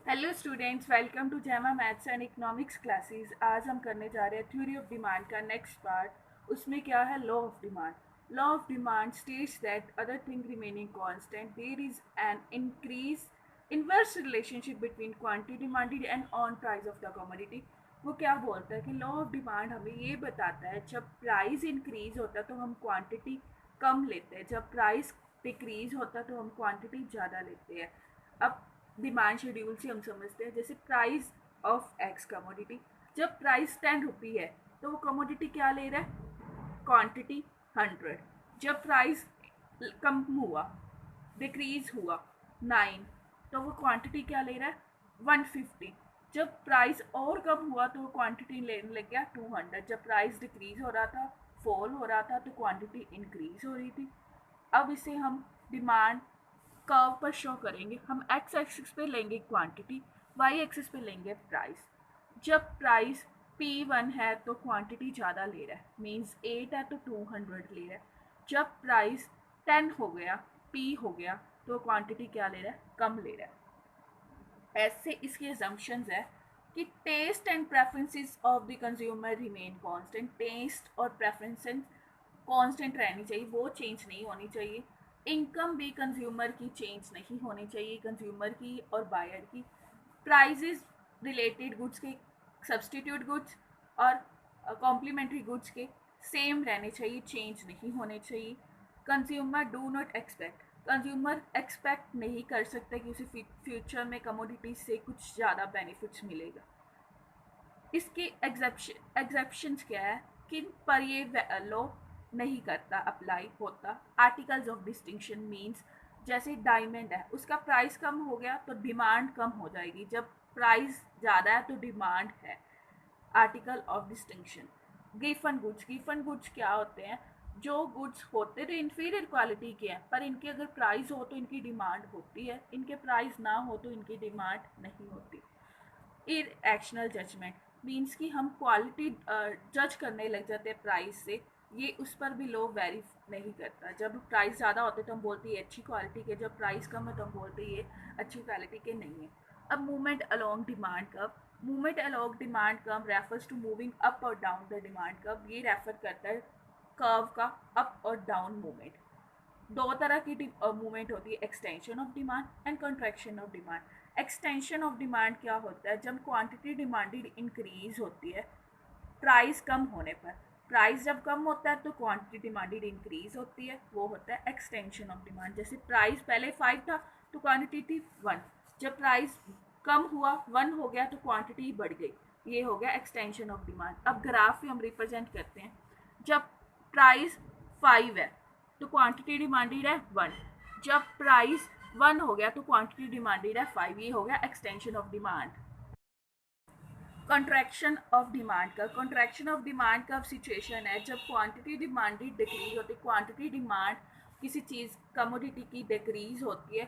Hello students, welcome to Jaima maths and economics classes. आज हम करने जा रहे हैं थ्योरी ऑफ डिमांड का नेक्स्ट पार्ट। उसमें क्या है? Law of demand. Law of demand states that other thing remaining constant there is an increase inverse relationship between quantity demanded and on price of the commodity. वो क्या बोलता है कि law of demand हमें ये बताता है जब प्राइस इंक्रीज होता है तो हम क्वांटिटी कम लेते हैं, जब प्राइस डिक्रीज होता है तो हम क्वांटिटी ज़्यादा लेते हैं। अब डिमांड शेड्यूल से हम समझते हैं, जैसे प्राइस ऑफ एक्स कमोडिटी, जब प्राइस 10 रुपी है तो वो कमोडिटी क्या ले रहा है? क्वांटिटी 100। जब प्राइस कम हुआ, डिक्रीज हुआ 9, तो वो क्वांटिटी क्या ले रहा है? 150। जब प्राइस और कम हुआ तो वो क्वांटिटी लेने लग गया 200। जब प्राइस डिक्रीज हो रहा था, फॉल हो रहा था, तो क्वांटिटी इंक्रीज हो रही थी। अब इसे हम डिमांड कर्व पर शो करेंगे। हम एक्स एक्सिस पे लेंगे क्वांटिटी, वाई एक्सिस पे लेंगे प्राइस। जब प्राइस P1 है तो क्वांटिटी ज़्यादा ले रहा है, मीन्स 8 है तो 200 ले रहा है। जब प्राइस 10 हो गया, P हो गया, तो क्वांटिटी क्या ले रहा है? कम ले रहा है। ऐसे इसकी assumptions है कि taste and preferences of the consumer remain constant. Taste और प्रेफरेंसेस कांस्टेंट रहनी चाहिए, वो चेंज नहीं होनी चाहिए। इनकम भी कंज्यूमर की चेंज नहीं होनी चाहिए, कंज्यूमर की और बायर की। प्राइजेस रिलेटेड गुड्स के, सब्सटीट्यूट गुड्स और कॉम्प्लीमेंट्री गुड्स के सेम रहने चाहिए, चेंज नहीं होने चाहिए। Consumer do not expect, consumer expect नहीं कर सकते कि उसे फ्यूचर में कमोडिटीज से कुछ ज़्यादा बेनिफिट्स मिलेगा। इसके एग्जेप्शंस क्या है? किन पर ये लॉ नहीं करता, अप्लाई होता? आर्टिकल्स ऑफ डिस्टिंक्शन मीन्स, जैसे डायमंड है, उसका प्राइस कम हो गया तो डिमांड कम हो जाएगी। जब प्राइस ज़्यादा है तो डिमांड है। Article of distinction. Giffen goods, Giffen goods क्या होते हैं? जो गुड्स होते तो इन्फीरियर क्वालिटी के हैं, पर इनके अगर प्राइस हो तो इनकी डिमांड होती है, इनके प्राइस ना हो तो इनकी डिमांड नहीं होती। इरेशनल जजमेंट मीन्स कि हम क्वालिटी जज करने लग जाते हैं प्राइस से। ये उस पर भी लो वेरी नहीं करता। जब प्राइस ज़्यादा होते तो हम बोलते हैं अच्छी क्वालिटी के, जब प्राइस कम है तो हम बोलते हैं ये अच्छी क्वालिटी के नहीं है। अब movement along demand curve. Movement along demand curve refers to moving up और डाउन द डिमांड कर्व। ये रेफर करता है कर्व का अप और डाउन मूवमेंट। दो तरह की मूवमेंट होती है, extension of demand and contraction of demand. Extension of demand क्या होता है? जब क्वांटिटी डिमांडेड इंक्रीज होती है प्राइस कम होने पर। प्राइस जब कम होता है तो क्वांटिटी डिमांडेड इंक्रीज होती है, वो होता है एक्सटेंशन ऑफ डिमांड। जैसे प्राइस पहले 5 था तो क्वांटिटी थी 1, जब प्राइस कम हुआ 1 हो गया तो क्वांटिटी बढ़ गई, ये हो गया एक्सटेंशन ऑफ डिमांड। अब ग्राफ भी हम रिप्रेजेंट करते हैं। जब प्राइस 5 है तो क्वांटिटी डिमांडेड है 1, जब प्राइस 1 हो गया तो क्वांटिटी डिमांडेड है 5, ये हो गया extension of demand. Contraction of demand का, कंट्रैक्शन ऑफ डिमांड का सिचुएशन है जब क्वांटिटी डिमांडेड डिक्रीज होती है। क्वांटिटी डिमांड किसी चीज़ कमोडिटी की डिक्रीज होती है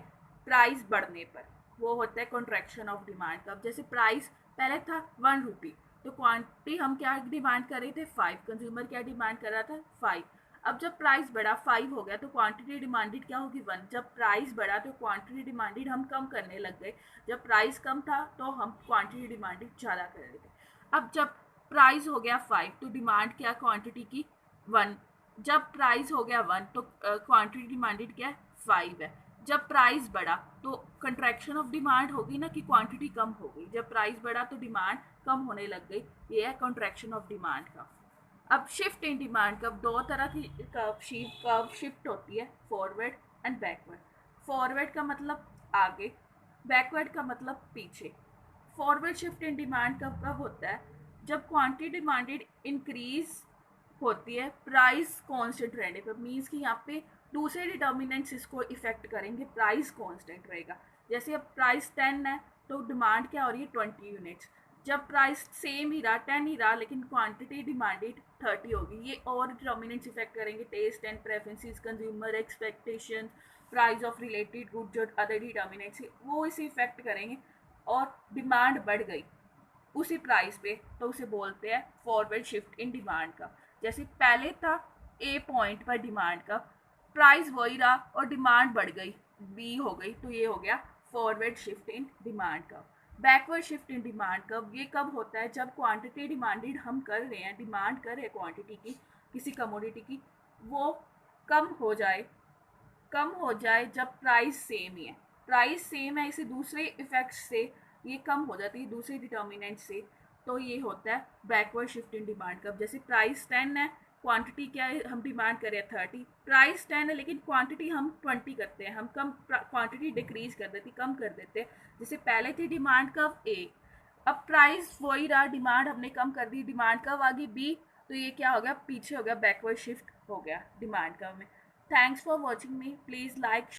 प्राइस बढ़ने पर, वो होता है कंट्रैक्शन ऑफ डिमांड का। जैसे प्राइस पहले था 1 रुपी तो क्वांटिटी हम क्या डिमांड कर रहे थे? 5। कंज्यूमर क्या डिमांड कर रहा था? 5। अब जब प्राइस बढ़ा 5 हो गया तो क्वांटिटी डिमांडेड क्या होगी? 1। जब प्राइस बढ़ा तो क्वांटिटी डिमांडेड हम कम करने लग गए, जब प्राइस कम था तो हम क्वांटिटी डिमांडेड ज़्यादा कर रहे थे। अब जब प्राइस हो गया 5 तो डिमांड क्या क्वांटिटी की? 1। जब प्राइस हो गया 1 तो क्वांटिटी डिमांडेड क्या है? 5 है। जब प्राइस बढ़ा तो कंट्रैक्शन ऑफ डिमांड होगी ना, कि क्वांटिटी कम हो गई। जब प्राइस बढ़ा तो डिमांड कम होने लग गई, ये है कंट्रैक्शन ऑफ डिमांड का। अब शिफ्ट इन डिमांड कर्व, दो तरह की कर्व शिफ्ट होती है, फॉरवर्ड एंड बैकवर्ड। फॉरवर्ड का मतलब आगे, बैकवर्ड का मतलब पीछे। Forward shift in demand curve कब होता है? जब क्वांटिटी डिमांडेड इंक्रीज होती है प्राइस कांस्टेंट रहने पर। मीन्स कि यहाँ पे दूसरे डिटर्मिनेंट्स इसको इफेक्ट करेंगे, प्राइस कांस्टेंट रहेगा। जैसे अब प्राइस 10 है तो डिमांड क्या हो रही है? 20 यूनिट्स। जब प्राइस सेम ही रहा, 10 ही रहा, लेकिन क्वांटिटी डिमांडेड 30 होगी, ये और डिटर्मिनेंट्स इफेक्ट करेंगे। Taste and preferences, consumer expectation, price of related good, जो अदर डिटर्मिनेंट्स वो इसे इफेक्ट करेंगे। और डिमांड बढ़ गई उसी प्राइस पे तो उसे बोलते हैं फॉरवर्ड शिफ्ट इन डिमांड का। जैसे पहले था ए पॉइंट पर डिमांड का, प्राइस वही रहा और डिमांड बढ़ गई, बी हो गई, तो ये हो गया फॉरवर्ड शिफ्ट इन डिमांड का। बैकवर्ड शिफ्ट इन डिमांड कब, ये कब होता है जब क्वांटिटी डिमांडेड हम कर रहे हैं, डिमांड कर रहे हैं क्वांटिटी की किसी कमोडिटी की, वो कम हो जाए, कम हो जाए जब प्राइस सेम ही है, प्राइस सेम है, इसे दूसरे इफेक्ट्स से ये कम हो जाती है, दूसरे डिटर्मिनेंट से, तो ये होता है बैकवर्ड शिफ्ट इन डिमांड कब। जैसे प्राइस 10 है, क्वांटिटी क्या है, हम डिमांड करें 30, प्राइस 10 है लेकिन क्वांटिटी हम 20 करते हैं, हम कम क्वांटिटी डिक्रीज कर देती, कम कर देते हैं। जैसे पहले थी डिमांड कब ए, अब प्राइस वही रहा, डिमांड हमने कम कर दी, डिमांड कब आ गई बी, तो ये क्या हो गया, पीछे हो गया, बैकवर्ड शिफ्ट हो गया डिमांड कब में। Thanks for watching me, please like